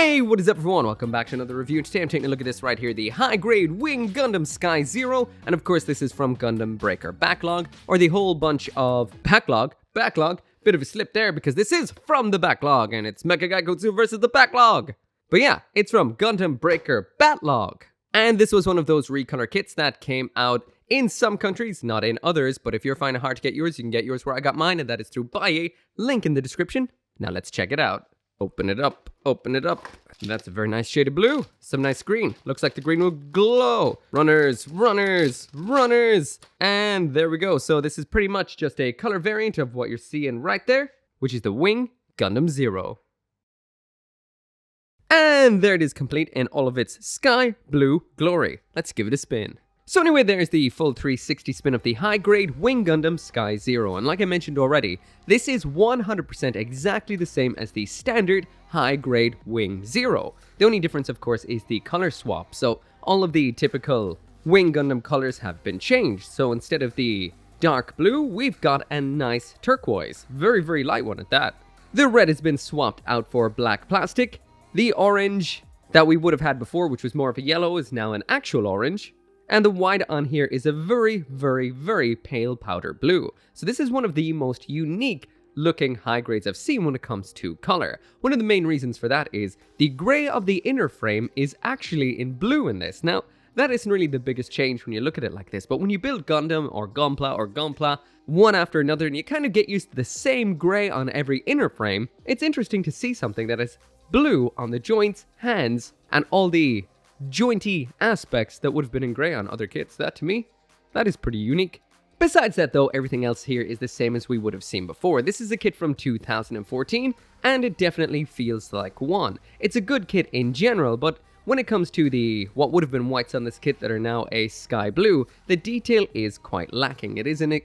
Hey, what is up everyone? Welcome back to another review. Today I'm taking a look at this right here, the high-grade Wing Gundam Sky Zero, and of course this is from Gundam Breaker Backlog, or the whole bunch of backlog, bit of a slip there because this is from the backlog, and it's Mecha Gaikotsu versus the backlog. But yeah, it's from Gundam Breaker Battlogue. And this was one of those recolor kits that came out in some countries, not in others, but if you're finding it hard to get yours, you can get yours where I got mine, and that is through BUYEE, link in the description. Now let's check it out. Open it up, open it up. That's a very nice shade of blue, some nice green. Looks like the green will glow. Runners, runners, runners. And there we go. So this is pretty much just a color variant of what you're seeing right there, which is the Wing Gundam Zero. And there it is, complete in all of its sky blue glory. Let's give it a spin. So anyway, there's the full 360 spin of the high-grade Wing Gundam Sky Zero, and like I mentioned already, this is 100% exactly the same as the standard high-grade Wing Zero. The only difference, of course, is the color swap, so all of the typical Wing Gundam colors have been changed. So instead of the dark blue, we've got a nice turquoise, very, very light one at that. The red has been swapped out for black plastic. The orange that we would have had before, which was more of a yellow, is now an actual orange. And the white on here is a very, very, very pale powder blue. So this is one of the most unique looking high grades I've seen when it comes to color. One of the main reasons for that is the gray of the inner frame is actually in blue in this. Now, that isn't really the biggest change when you look at it like this, but when you build Gundam or gunpla one after another and you kind of get used to the same gray on every inner frame, it's interesting to see something that is blue on the joints, hands, and all the jointy aspects that would have been in grey on other kits. That, to me, that is pretty unique. Besides that though, everything else here is the same as we would have seen before. This is a kit from 2014, and it definitely feels like one. It's a good kit in general, but when it comes to the what would have been whites on this kit that are now a sky blue, the detail is quite lacking. It is an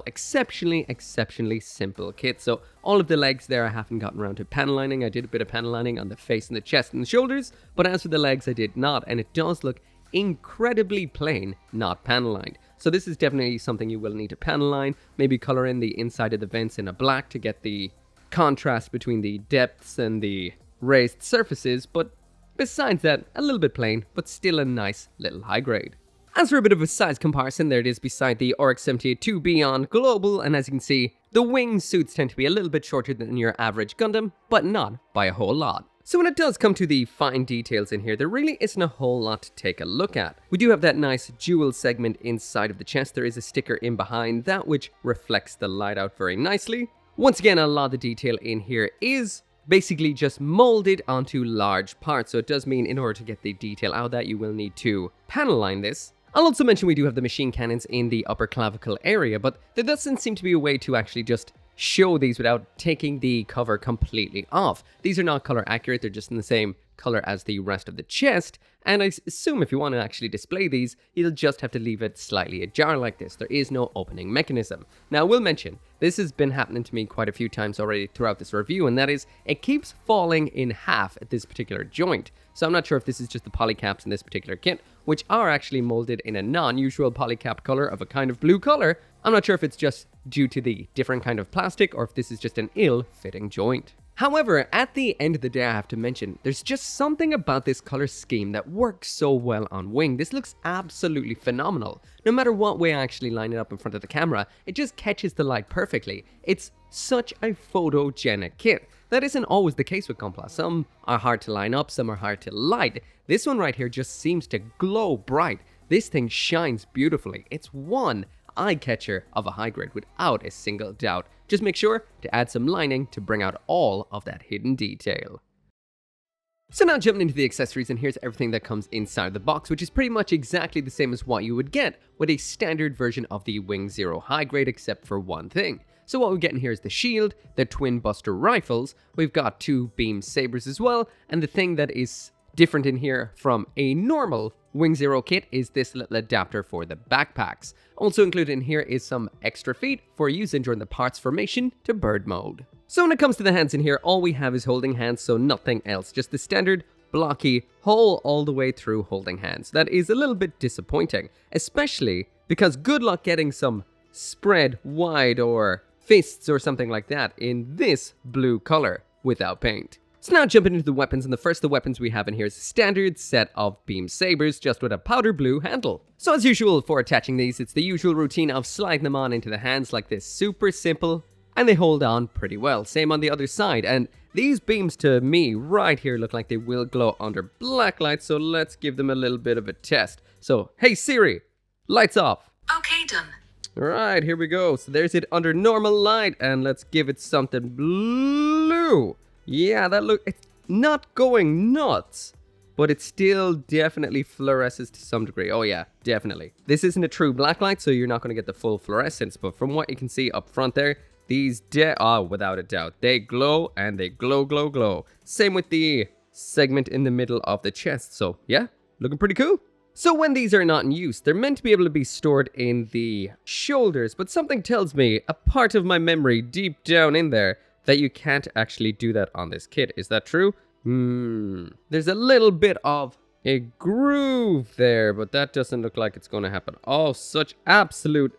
exceptionally simple kit. So all of the legs there I haven't gotten around to panel lining. I did a bit of panel lining on the face and the chest and the shoulders, but as for the legs I did not, and it does look incredibly plain, not panel lined. So this is definitely something you will need to panel line, maybe color in the inside of the vents in a black to get the contrast between the depths and the raised surfaces, but besides that, a little bit plain, but still a nice little high grade. As for a bit of a size comparison, there it is beside the RX-78 Beyond Global, and as you can see, the wing suits tend to be a little bit shorter than your average Gundam, but not by a whole lot. So when it does come to the fine details in here, there really isn't a whole lot to take a look at. We do have that nice jewel segment inside of the chest. There is a sticker in behind that which reflects the light out very nicely. Once again, a lot of the detail in here is basically just molded onto large parts, so it does mean in order to get the detail out of that, you will need to panel line this. I'll also mention we do have the machine cannons in the upper clavicle area, but there doesn't seem to be a way to actually just show these without taking the cover completely off. These are not color accurate, they're just in the same color as the rest of the chest, and I assume if you want to actually display these, you'll just have to leave it slightly ajar like this. There is no opening mechanism. Now I will mention, this has been happening to me quite a few times already throughout this review, and that is, it keeps falling in half at this particular joint. So I'm not sure if this is just the polycaps in this particular kit, which are actually molded in a non-usual polycap color of a kind of blue color. I'm not sure if it's just due to the different kind of plastic or if this is just an ill-fitting joint. However, at the end of the day, I have to mention, there's just something about this color scheme that works so well on Wing. This looks absolutely phenomenal. No matter what way I actually line it up in front of the camera, it just catches the light perfectly. It's such a photogenic kit. That isn't always the case with gunpla. Some are hard to line up, some are hard to light. This one right here just seems to glow bright. This thing shines beautifully. It's one eye catcher of a high grade without a single doubt. Just make sure to add some lining to bring out all of that hidden detail. So now jumping into the accessories, and here's everything that comes inside the box, which is pretty much exactly the same as what you would get with a standard version of the Wing Zero high grade, except for one thing. So what we get in here is the shield, the twin buster rifles, we've got 2 beam sabers as well, and the thing that is different in here from a normal Wing Zero kit is this little adapter for the backpacks. Also included in here is some extra feet for using during the parts formation to bird mode. So when it comes to the hands in here, all we have is holding hands, so nothing else, just the standard blocky hole all the way through holding hands. That is a little bit disappointing, especially because good luck getting some spread wide or fists or something like that in this blue color without paint. So now jumping into the weapons, and the first of the weapons we have in here is a standard set of beam sabers, just with a powder blue handle. So as usual for attaching these, it's the usual routine of sliding them on into the hands like this, super simple, and they hold on pretty well. Same on the other side, and these beams to me right here look like they will glow under black light, so let's give them a little bit of a test. So, hey Siri, lights off. Okay, done. Alright, here we go. So there's it under normal light, and let's give it something blue. Yeah, it's not going nuts, but it still definitely fluoresces to some degree. Oh yeah, definitely. This isn't a true blacklight, so you're not going to get the full fluorescence, but from what you can see up front there, these without a doubt, they glow, and they glow, glow, glow. Same with the segment in the middle of the chest, so yeah, looking pretty cool. So when these are not in use, they're meant to be able to be stored in the shoulders, but something tells me, a part of my memory deep down in there, that you can't actually do that on this kit. Is that true? There's a little bit of a groove there, but that doesn't look like it's going to happen. Oh, such absolute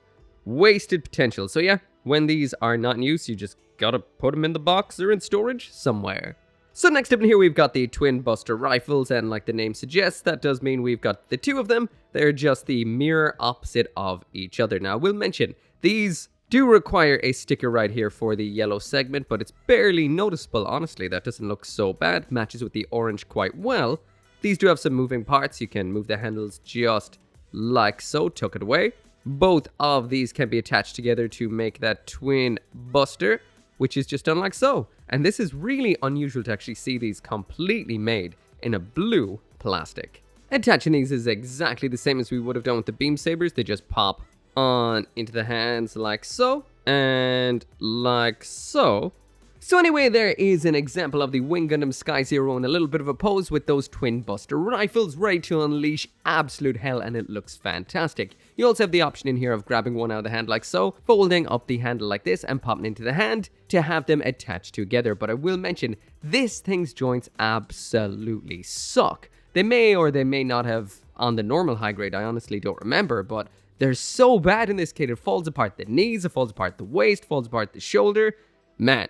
wasted potential. So yeah, when these are not in use, you just gotta put them in the box or in storage somewhere. So next up in here, we've got the twin buster rifles, and like the name suggests, that does mean we've got the two of them. They're just the mirror opposite of each other. Now, we'll mention, these do require a sticker right here for the yellow segment, but it's barely noticeable, honestly. That doesn't look so bad, matches with the orange quite well. These do have some moving parts. You can move the handles just like so, tuck it away. Both of these can be attached together to make that twin buster, which is just done like so. And this is really unusual to actually see these completely made in a blue plastic. Attaching these is exactly the same as we would have done with the beam sabers. They just pop on into the hands like so, and like so. So anyway, there is an example of the Wing Gundam Sky Zero in a little bit of a pose with those twin buster rifles ready to unleash absolute hell, and it looks fantastic. You also have the option in here of grabbing one out of the hand like so, folding up the handle like this and popping into the hand to have them attached together. But I will mention, this thing's joints absolutely suck. They may or they may not have on the normal high grade, I honestly don't remember, but they're so bad in this kit. It falls apart the knees, it falls apart the waist, falls apart the shoulder. Man,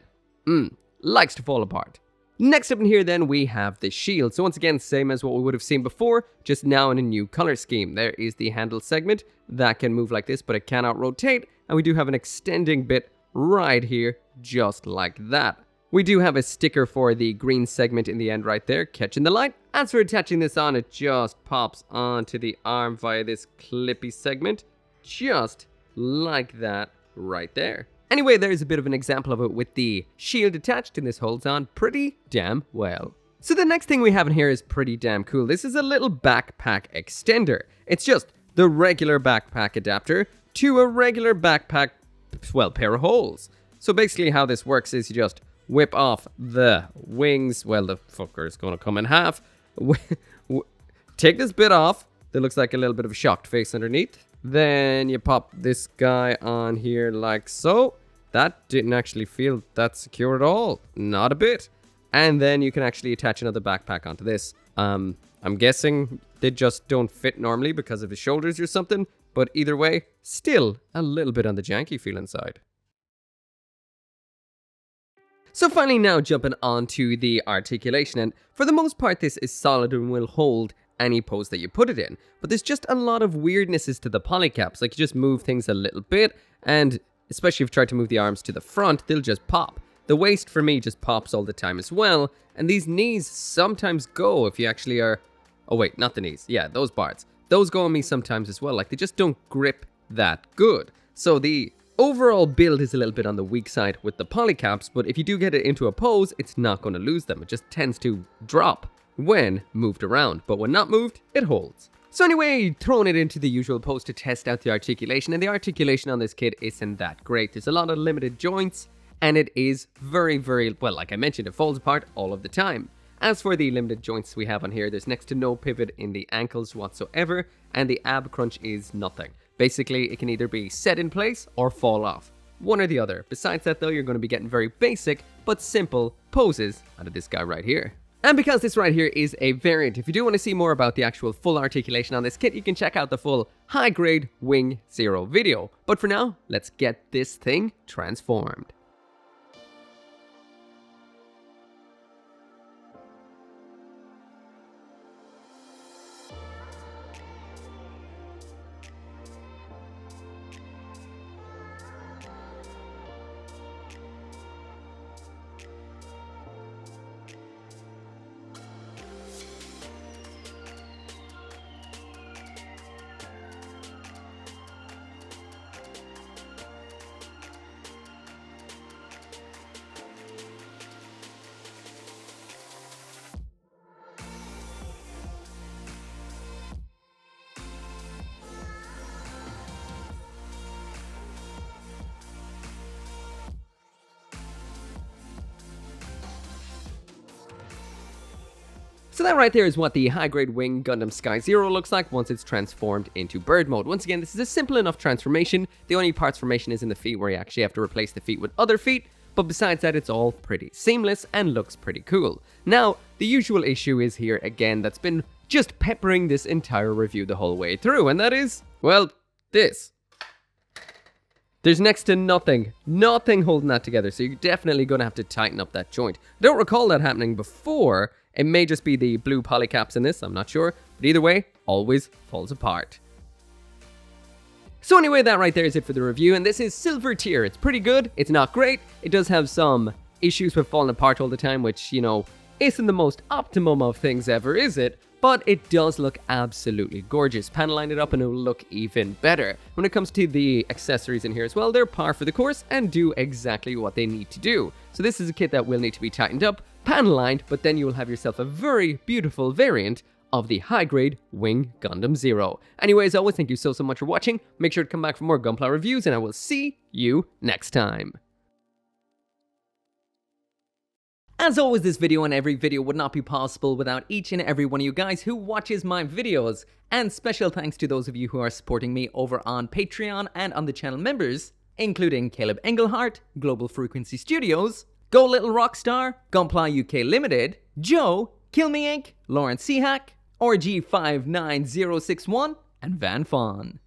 likes to fall apart. Next up in here then, we have the shield. So once again, same as what we would have seen before, just now in a new color scheme. There is the handle segment that can move like this, but it cannot rotate. And we do have an extending bit right here, just like that. We do have a sticker for the green segment in the end right there, catching the light. As for attaching this on, it just pops onto the arm via this clippy segment, just like that right there. Anyway, there's a bit of an example of it with the shield attached, and this holds on pretty damn well. So the next thing we have in here is pretty damn cool. This is a little backpack extender. It's just the regular backpack adapter to a regular backpack, well, pair of holes. So basically how this works is you just whip off the wings. Well, the fucker is going to come in half. Take this bit off. There looks like a little bit of a shocked face underneath. Then you pop this guy on here like so. That didn't actually feel that secure at all. Not a bit. And then you can actually attach another backpack onto this. I'm guessing they just don't fit normally because of his shoulders or something. But either way, still a little bit on the janky feeling side. So finally now jumping on to the articulation, and for the most part this is solid and will hold any pose that you put it in. But there's just a lot of weirdnesses to the polycaps, like you just move things a little bit, and especially if you try to move the arms to the front, they'll just pop. The waist for me just pops all the time as well, and these knees sometimes go if you actually are... Oh wait, not the knees, yeah, those parts. Those go on me sometimes as well, like they just don't grip that good. So the overall build is a little bit on the weak side with the polycaps, but if you do get it into a pose, it's not going to lose them. It just tends to drop when moved around, but when not moved, it holds. So anyway, throwing it into the usual pose to test out the articulation, and the articulation on this kit isn't that great. There's a lot of limited joints, and it is very, well, like I mentioned, it falls apart all of the time. As for the limited joints we have on here, there's next to no pivot in the ankles whatsoever, and the ab crunch is nothing. Basically, it can either be set in place or fall off. One or the other. Besides that though, you're going to be getting very basic but simple poses out of this guy right here. And because this right here is a variant, if you do want to see more about the actual full articulation on this kit, you can check out the full high-grade Wing Zero video. But for now, let's get this thing transformed. So that right there is what the high-grade wing Gundam Sky Zero looks like once it's transformed into bird mode. Once again, this is a simple enough transformation. The only parts formation is in the feet where you actually have to replace the feet with other feet, but besides that, it's all pretty seamless and looks pretty cool. Now, the usual issue is here again that's been just peppering this entire review the whole way through, and that is, well, this. There's next to nothing holding that together, so you're definitely going to have to tighten up that joint. I don't recall that happening before. It may just be the blue polycaps in this, I'm not sure, but either way, always falls apart. So anyway, that right there is it for the review, and this is Silver Tier. It's pretty good, it's not great, it does have some issues with falling apart all the time, which, you know, isn't the most optimum of things ever, is it? But it does look absolutely gorgeous. Panel line it up and it will look even better. When it comes to the accessories in here as well, they're par for the course and do exactly what they need to do. So this is a kit that will need to be tightened up, panel lined, but then you will have yourself a very beautiful variant of the high-grade Wing Gundam Zero. Anyways, as always, thank you so much for watching. Make sure to come back for more Gunpla reviews, and I will see you next time. As always, this video and every video would not be possible without each and every one of you guys who watches my videos. And special thanks to those of you who are supporting me over on Patreon and on the channel members, including Caleb Engelhart, Global Frequency Studios, Go Little Rockstar, Gunpla UK Limited, Joe, Kill Me Inc., Lawrence Seahack, RG59061, and Van Fawn.